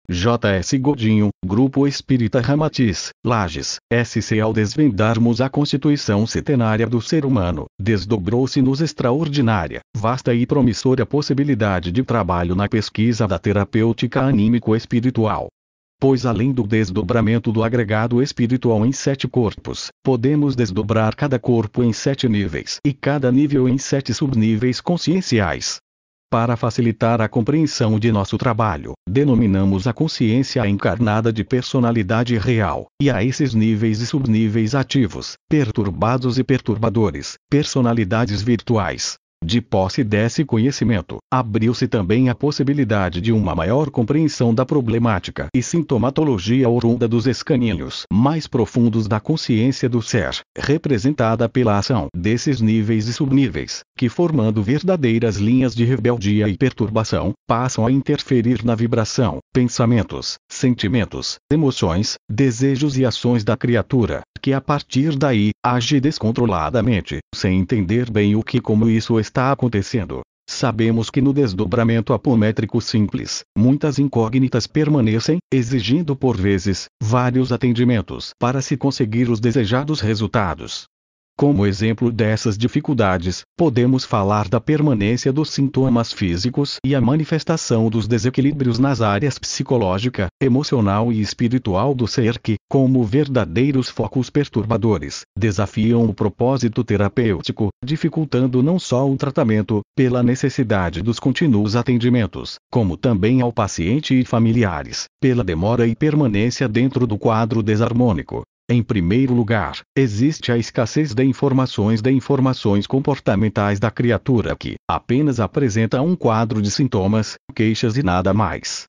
J.S. Godinho, Grupo Espírita Ramatiz, Lages, SC. Ao desvendarmos a constituição centenária do ser humano, desdobrou-se-nos extraordinária, vasta e promissora possibilidade de trabalho na pesquisa da terapêutica anímico-espiritual. Pois além do desdobramento do agregado espiritual em 7 corpos, podemos desdobrar cada corpo em 7 níveis e cada nível em 7 subníveis conscienciais. Para facilitar a compreensão de nosso trabalho, denominamos a consciência encarnada de personalidade real, e a esses níveis e subníveis ativos, perturbados e perturbadores, personalidades virtuais. De posse desse conhecimento, abriu-se também a possibilidade de uma maior compreensão da problemática e sintomatologia oriunda dos escaninhos mais profundos da consciência do ser, representada pela ação desses níveis e subníveis, que formando verdadeiras linhas de rebeldia e perturbação, passam a interferir na vibração, pensamentos, sentimentos, emoções, desejos e ações da criatura, que a partir daí, age descontroladamente, sem entender bem o que como isso está acontecendo. Sabemos que no desdobramento apométrico simples, muitas incógnitas permanecem, exigindo por vezes, vários atendimentos para se conseguir os desejados resultados. Como exemplo dessas dificuldades, podemos falar da permanência dos sintomas físicos e a manifestação dos desequilíbrios nas áreas psicológica, emocional e espiritual do ser que, como verdadeiros focos perturbadores, desafiam o propósito terapêutico, dificultando não só o tratamento, pela necessidade dos contínuos atendimentos, como também ao paciente e familiares, pela demora e permanência dentro do quadro desarmônico. Em primeiro lugar, existe a escassez de informações comportamentais da criatura que apenas apresenta um quadro de sintomas, queixas e nada mais.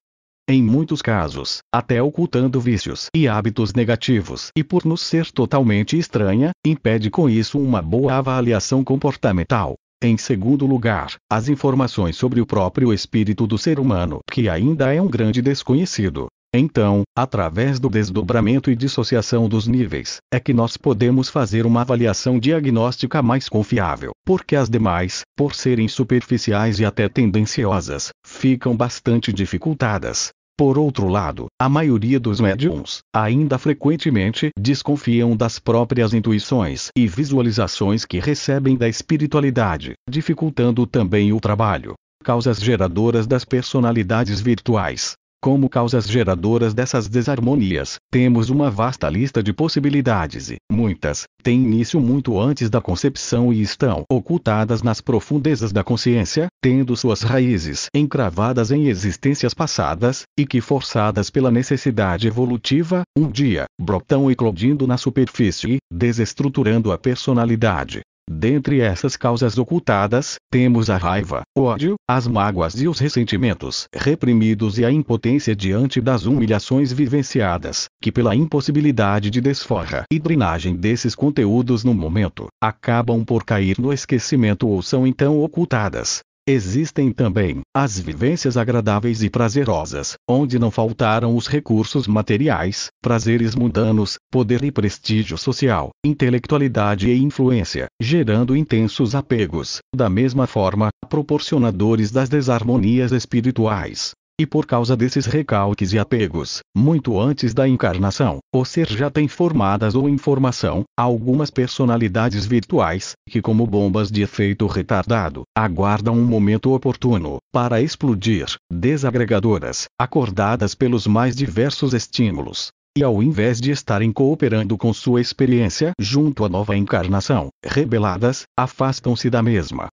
Em muitos casos, até ocultando vícios e hábitos negativos e por nos ser totalmente estranha, impede com isso uma boa avaliação comportamental. Em segundo lugar, as informações sobre o próprio espírito do ser humano, que ainda é um grande desconhecido. Então, através do desdobramento e dissociação dos níveis, é que nós podemos fazer uma avaliação diagnóstica mais confiável, porque as demais, por serem superficiais e até tendenciosas, ficam bastante dificultadas. Por outro lado, a maioria dos médiums, ainda frequentemente, desconfiam das próprias intuições e visualizações que recebem da espiritualidade, dificultando também o trabalho. Causas geradoras das personalidades virtuais. Como causas geradoras dessas desarmonias, temos uma vasta lista de possibilidades e, muitas, têm início muito antes da concepção e estão ocultadas nas profundezas da consciência, tendo suas raízes encravadas em existências passadas, e que forçadas pela necessidade evolutiva, um dia, brotam eclodindo na superfície, desestruturando a personalidade. Dentre essas causas ocultadas, temos a raiva, o ódio, as mágoas e os ressentimentos reprimidos e a impotência diante das humilhações vivenciadas, que pela impossibilidade de desforra e drenagem desses conteúdos no momento, acabam por cair no esquecimento ou são então ocultadas. Existem também as vivências agradáveis e prazerosas, onde não faltaram os recursos materiais, prazeres mundanos, poder e prestígio social, intelectualidade e influência, gerando intensos apegos, da mesma forma, proporcionadores das desarmonias espirituais. E por causa desses recalques e apegos, muito antes da encarnação, o ser já tem formadas ou em formação, algumas personalidades virtuais, que como bombas de efeito retardado, aguardam um momento oportuno, para explodir, desagregadoras, acordadas pelos mais diversos estímulos. E ao invés de estarem cooperando com sua experiência junto à nova encarnação, rebeladas, afastam-se da mesma.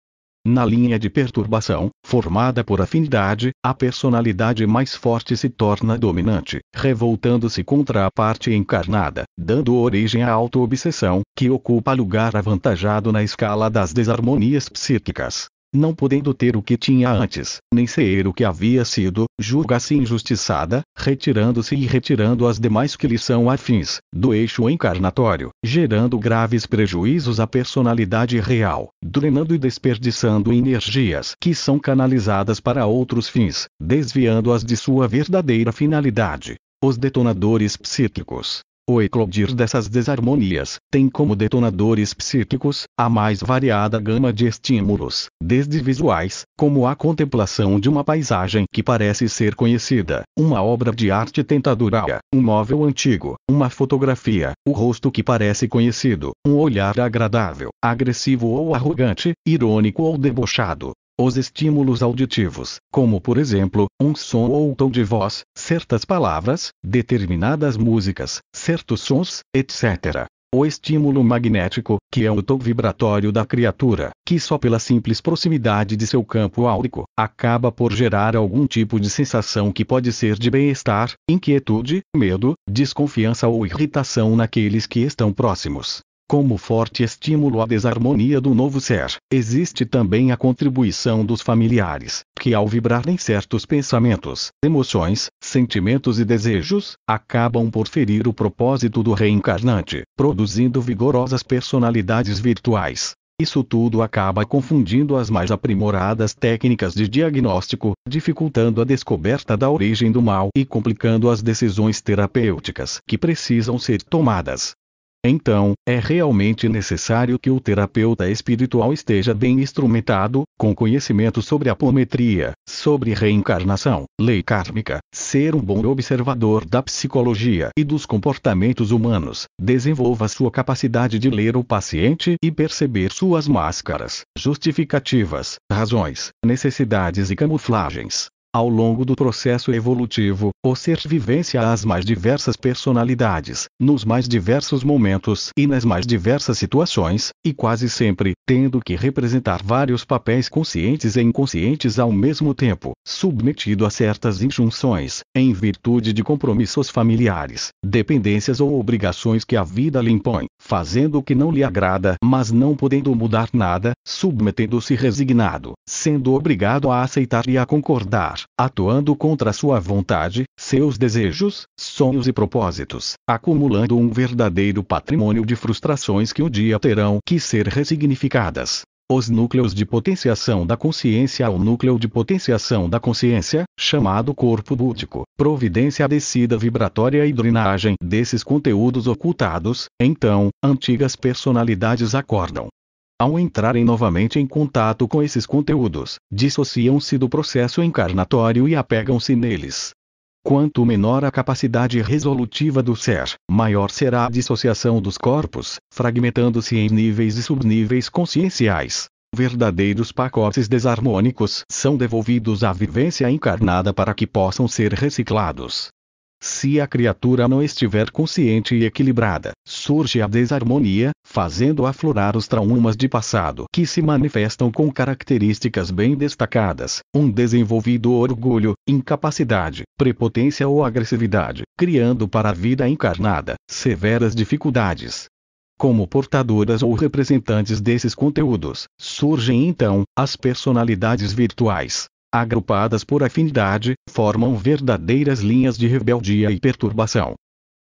Na linha de perturbação, formada por afinidade, a personalidade mais forte se torna dominante, revoltando-se contra a parte encarnada, dando origem à auto-obsessão, que ocupa lugar avantajado na escala das desarmonias psíquicas. Não podendo ter o que tinha antes, nem ser o que havia sido, julga-se injustiçada, retirando-se e retirando as demais que lhe são afins, do eixo encarnatório, gerando graves prejuízos à personalidade real, drenando e desperdiçando energias que são canalizadas para outros fins, desviando-as de sua verdadeira finalidade. Os detonadores psíquicos. O eclodir dessas desarmonias tem como detonadores psíquicos a mais variada gama de estímulos, desde visuais, como a contemplação de uma paisagem que parece ser conhecida, uma obra de arte tentadora, um móvel antigo, uma fotografia, o rosto que parece conhecido, um olhar agradável, agressivo ou arrogante, irônico ou debochado. Os estímulos auditivos, como por exemplo, um som ou tom de voz, certas palavras, determinadas músicas, certos sons, etc. O estímulo magnético, que é o tom vibratório da criatura, que só pela simples proximidade de seu campo áurico, acaba por gerar algum tipo de sensação que pode ser de bem-estar, inquietude, medo, desconfiança ou irritação naqueles que estão próximos. Como forte estímulo à desarmonia do novo ser, existe também a contribuição dos familiares, que ao vibrarem certos pensamentos, emoções, sentimentos e desejos, acabam por ferir o propósito do reencarnante, produzindo vigorosas personalidades virtuais. Isso tudo acaba confundindo as mais aprimoradas técnicas de diagnóstico, dificultando a descoberta da origem do mal e complicando as decisões terapêuticas que precisam ser tomadas. Então, é realmente necessário que o terapeuta espiritual esteja bem instrumentado, com conhecimento sobre apometria, sobre reencarnação, lei kármica, ser um bom observador da psicologia e dos comportamentos humanos, desenvolva sua capacidade de ler o paciente e perceber suas máscaras, justificativas, razões, necessidades e camuflagens. Ao longo do processo evolutivo, o ser vivencia as mais diversas personalidades, nos mais diversos momentos e nas mais diversas situações, e quase sempre, tendo que representar vários papéis conscientes e inconscientes ao mesmo tempo, submetido a certas injunções, em virtude de compromissos familiares, dependências ou obrigações que a vida lhe impõe, fazendo o que não lhe agrada, mas não podendo mudar nada, submetendo-se resignado, sendo obrigado a aceitar e a concordar, atuando contra sua vontade, seus desejos, sonhos e propósitos, acumulando um verdadeiro patrimônio de frustrações que um dia terão que ser ressignificadas. Os núcleos de potenciação da consciência. O núcleo de potenciação da consciência, chamado corpo búdico, providência a descida vibratória e drenagem desses conteúdos ocultados, então, antigas personalidades acordam. Ao entrarem novamente em contato com esses conteúdos, dissociam-se do processo encarnatório e apegam-se neles. Quanto menor a capacidade resolutiva do ser, maior será a dissociação dos corpos, fragmentando-se em níveis e subníveis conscienciais. Verdadeiros pacotes desarmônicos são devolvidos à vivência encarnada para que possam ser reciclados. Se a criatura não estiver consciente e equilibrada, surge a desarmonia, fazendo aflorar os traumas de passado que se manifestam com características bem destacadas, um desenvolvido orgulho, incapacidade, prepotência ou agressividade, criando para a vida encarnada severas dificuldades. Como portadoras ou representantes desses conteúdos, surgem então as personalidades virtuais. Agrupadas por afinidade, formam verdadeiras linhas de rebeldia e perturbação.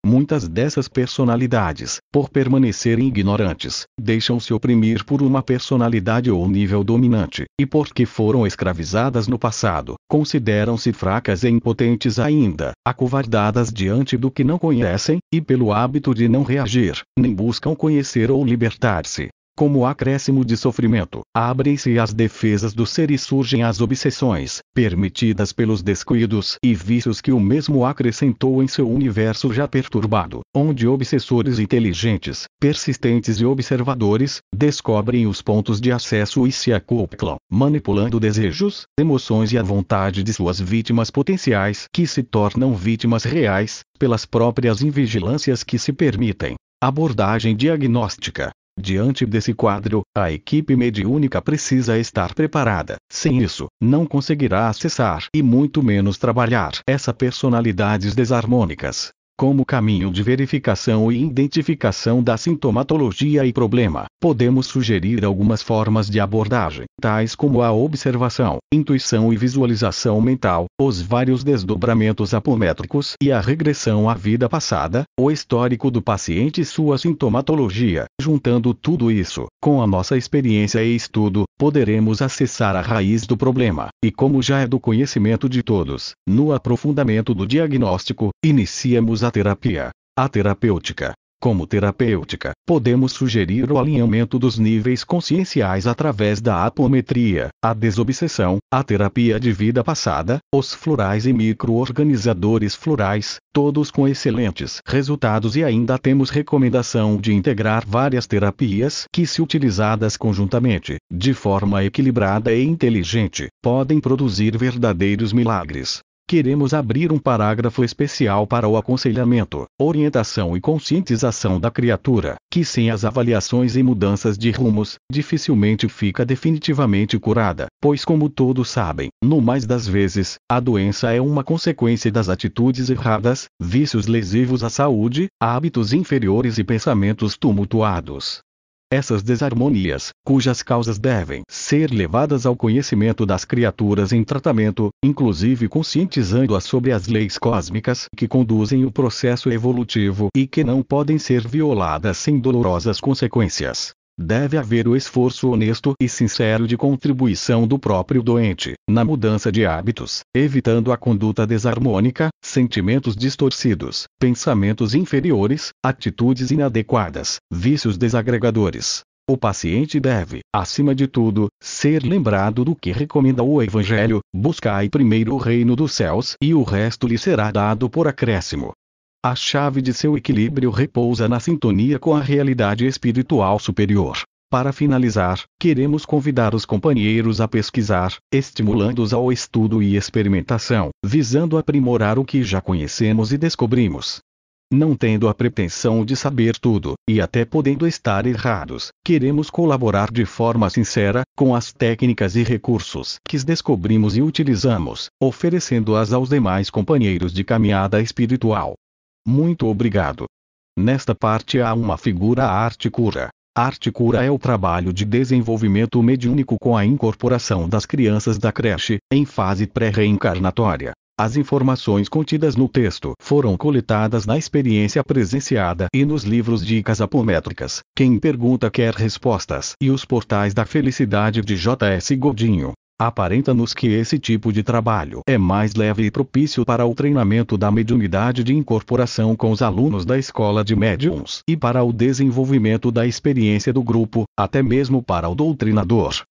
Muitas dessas personalidades, por permanecerem ignorantes, deixam-se oprimir por uma personalidade ou nível dominante, e porque foram escravizadas no passado, consideram-se fracas e impotentes ainda, acovardadas diante do que não conhecem, e pelo hábito de não reagir, nem buscam conhecer ou libertar-se. Como acréscimo de sofrimento, abrem-se as defesas do ser e surgem as obsessões, permitidas pelos descuidos e vícios que o mesmo acrescentou em seu universo já perturbado, onde obsessores inteligentes, persistentes e observadores, descobrem os pontos de acesso e se acoplam, manipulando desejos, emoções e a vontade de suas vítimas potenciais, que se tornam vítimas reais, pelas próprias invigilâncias que se permitem. Abordagem diagnóstica. Diante desse quadro, a equipe mediúnica precisa estar preparada. Sem isso, não conseguirá acessar e muito menos trabalhar essas personalidades desarmônicas. Como caminho de verificação e identificação da sintomatologia e problema, podemos sugerir algumas formas de abordagem, tais como a observação, intuição e visualização mental, os vários desdobramentos apométricos e a regressão à vida passada, o histórico do paciente e sua sintomatologia. Juntando tudo isso, com a nossa experiência e estudo, poderemos acessar a raiz do problema, e como já é do conhecimento de todos, no aprofundamento do diagnóstico, iniciamos a terapia. A terapêutica. Como terapêutica, podemos sugerir o alinhamento dos níveis conscienciais através da apometria, a desobsessão, a terapia de vida passada, os florais e microorganizadores florais, todos com excelentes resultados, e ainda temos recomendação de integrar várias terapias que, se utilizadas conjuntamente, de forma equilibrada e inteligente, podem produzir verdadeiros milagres. Queremos abrir um parágrafo especial para o aconselhamento, orientação e conscientização da criatura, que sem as avaliações e mudanças de rumos, dificilmente fica definitivamente curada, pois como todos sabem, no mais das vezes, a doença é uma consequência das atitudes erradas, vícios lesivos à saúde, hábitos inferiores e pensamentos tumultuados. Essas desarmonias, cujas causas devem ser levadas ao conhecimento das criaturas em tratamento, inclusive conscientizando-as sobre as leis cósmicas que conduzem o processo evolutivo e que não podem ser violadas sem dolorosas consequências. Deve haver o esforço honesto e sincero de contribuição do próprio doente, na mudança de hábitos, evitando a conduta desarmônica, sentimentos distorcidos, pensamentos inferiores, atitudes inadequadas, vícios desagregadores. O paciente deve, acima de tudo, ser lembrado do que recomenda o Evangelho: buscai primeiro o reino dos céus e o resto lhe será dado por acréscimo. A chave de seu equilíbrio repousa na sintonia com a realidade espiritual superior. Para finalizar, queremos convidar os companheiros a pesquisar, estimulando-os ao estudo e experimentação, visando aprimorar o que já conhecemos e descobrimos. Não tendo a pretensão de saber tudo, e até podendo estar errados, queremos colaborar de forma sincera, com as técnicas e recursos que descobrimos e utilizamos, oferecendo-as aos demais companheiros de caminhada espiritual. Muito obrigado. Nesta parte há uma figura: a arte cura. A arte cura é o trabalho de desenvolvimento mediúnico com a incorporação das crianças da creche, em fase pré-reencarnatória. As informações contidas no texto foram coletadas na experiência presenciada e nos livros Dicas Apométricas. Quem pergunta quer respostas, e os portais da felicidade de J.S. Godinho. Aparenta-nos que esse tipo de trabalho é mais leve e propício para o treinamento da mediunidade de incorporação com os alunos da escola de médiuns e para o desenvolvimento da experiência do grupo, até mesmo para o doutrinador.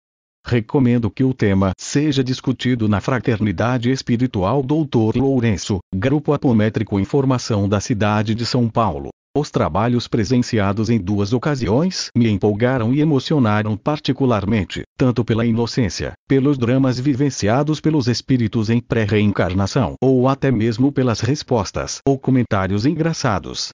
Recomendo que o tema seja discutido na Fraternidade Espiritual Dr. Lourenço, Grupo Apométrico Informação da cidade de São Paulo. Os trabalhos presenciados em 2 ocasiões me empolgaram e emocionaram particularmente, tanto pela inocência, pelos dramas vivenciados pelos espíritos em pré-reencarnação, ou até mesmo pelas respostas ou comentários engraçados.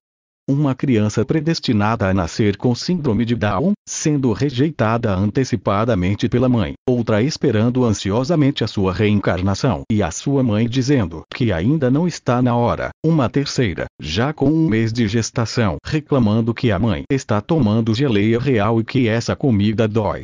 Uma criança predestinada a nascer com síndrome de Down, sendo rejeitada antecipadamente pela mãe, outra esperando ansiosamente a sua reencarnação e a sua mãe dizendo que ainda não está na hora, uma terceira, já com 1 mês de gestação, reclamando que a mãe está tomando geleia real e que essa comida dói.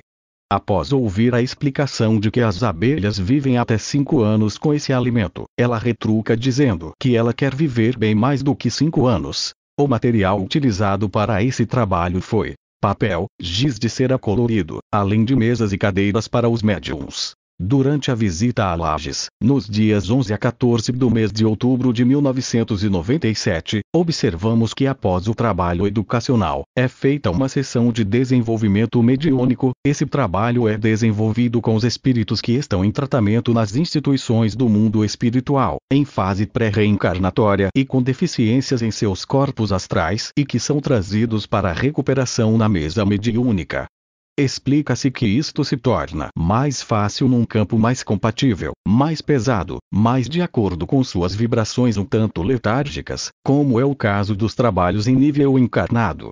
Após ouvir a explicação de que as abelhas vivem até 5 anos com esse alimento, ela retruca dizendo que ela quer viver bem mais do que 5 anos. O material utilizado para esse trabalho foi papel, giz de cera colorido, além de mesas e cadeiras para os médiuns. Durante a visita a Lages, nos dias 11 a 14 do mês de outubro de 1997, observamos que após o trabalho educacional, é feita uma sessão de desenvolvimento mediúnico. Esse trabalho é desenvolvido com os espíritos que estão em tratamento nas instituições do mundo espiritual, em fase pré-reencarnatória e com deficiências em seus corpos astrais e que são trazidos para a recuperação na mesa mediúnica. Explica-se que isto se torna mais fácil num campo mais compatível, mais pesado, mais de acordo com suas vibrações um tanto letárgicas, como é o caso dos trabalhos em nível encarnado.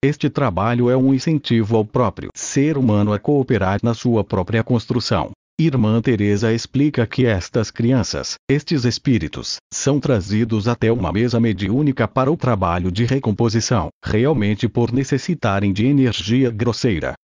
Este trabalho é um incentivo ao próprio ser humano a cooperar na sua própria construção. Irmã Teresa explica que estas crianças, estes espíritos, são trazidos até uma mesa mediúnica para o trabalho de recomposição, realmente por necessitarem de energia grosseira.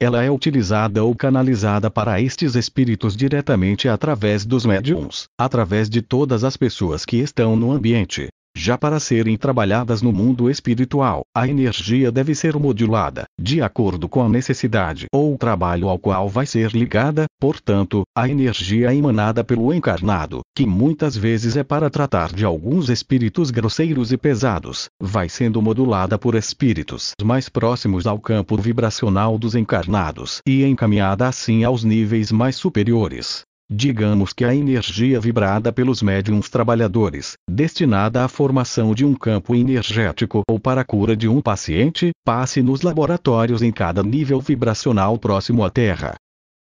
Ela é utilizada ou canalizada para estes espíritos diretamente através dos médiuns, através de todas as pessoas que estão no ambiente. Já para serem trabalhadas no mundo espiritual, a energia deve ser modulada, de acordo com a necessidade ou o trabalho ao qual vai ser ligada. Portanto, a energia emanada pelo encarnado, que muitas vezes é para tratar de alguns espíritos grosseiros e pesados, vai sendo modulada por espíritos mais próximos ao campo vibracional dos encarnados e encaminhada assim aos níveis mais superiores. Digamos que a energia vibrada pelos médiuns trabalhadores, destinada à formação de um campo energético ou para a cura de um paciente, passe nos laboratórios em cada nível vibracional próximo à Terra.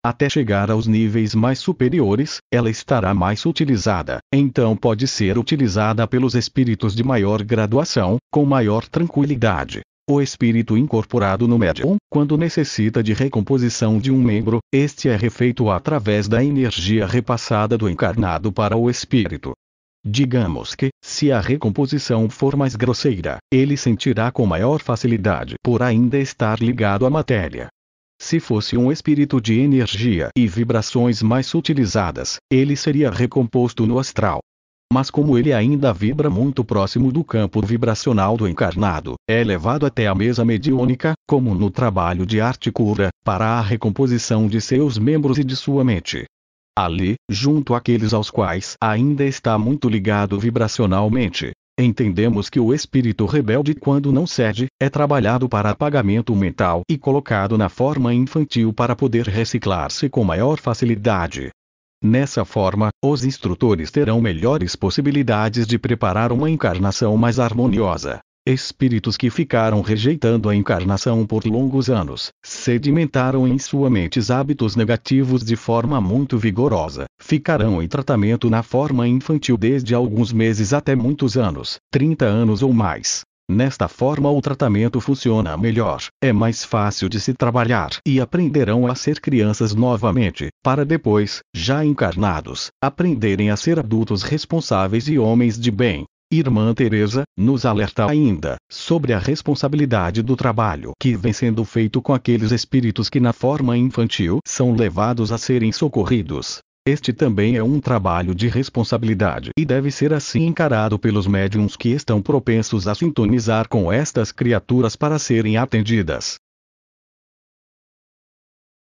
Até chegar aos níveis mais superiores, ela estará mais utilizada, então pode ser utilizada pelos espíritos de maior graduação, com maior tranquilidade. O espírito incorporado no médium, quando necessita de recomposição de um membro, este é refeito através da energia repassada do encarnado para o espírito. Digamos que, se a recomposição for mais grosseira, ele sentirá com maior facilidade por ainda estar ligado à matéria. Se fosse um espírito de energia e vibrações mais utilizadas, ele seria recomposto no astral. Mas como ele ainda vibra muito próximo do campo vibracional do encarnado, é levado até a mesa mediúnica, como no trabalho de arte-cura, para a recomposição de seus membros e de sua mente. Ali, junto àqueles aos quais ainda está muito ligado vibracionalmente, entendemos que o espírito rebelde, quando não cede, é trabalhado para apagamento mental e colocado na forma infantil para poder reciclar-se com maior facilidade. Nessa forma, os instrutores terão melhores possibilidades de preparar uma encarnação mais harmoniosa. Espíritos que ficaram rejeitando a encarnação por longos anos, sedimentaram em sua mente hábitos negativos de forma muito vigorosa, ficarão em tratamento na forma infantil desde alguns meses até muitos anos, 30 anos ou mais. Nesta forma o tratamento funciona melhor, é mais fácil de se trabalhar e aprenderão a ser crianças novamente, para depois, já encarnados, aprenderem a ser adultos responsáveis e homens de bem. Irmã Teresa nos alerta ainda sobre a responsabilidade do trabalho que vem sendo feito com aqueles espíritos que na forma infantil são levados a serem socorridos. Este também é um trabalho de responsabilidade e deve ser assim encarado pelos médiuns que estão propensos a sintonizar com estas criaturas para serem atendidas.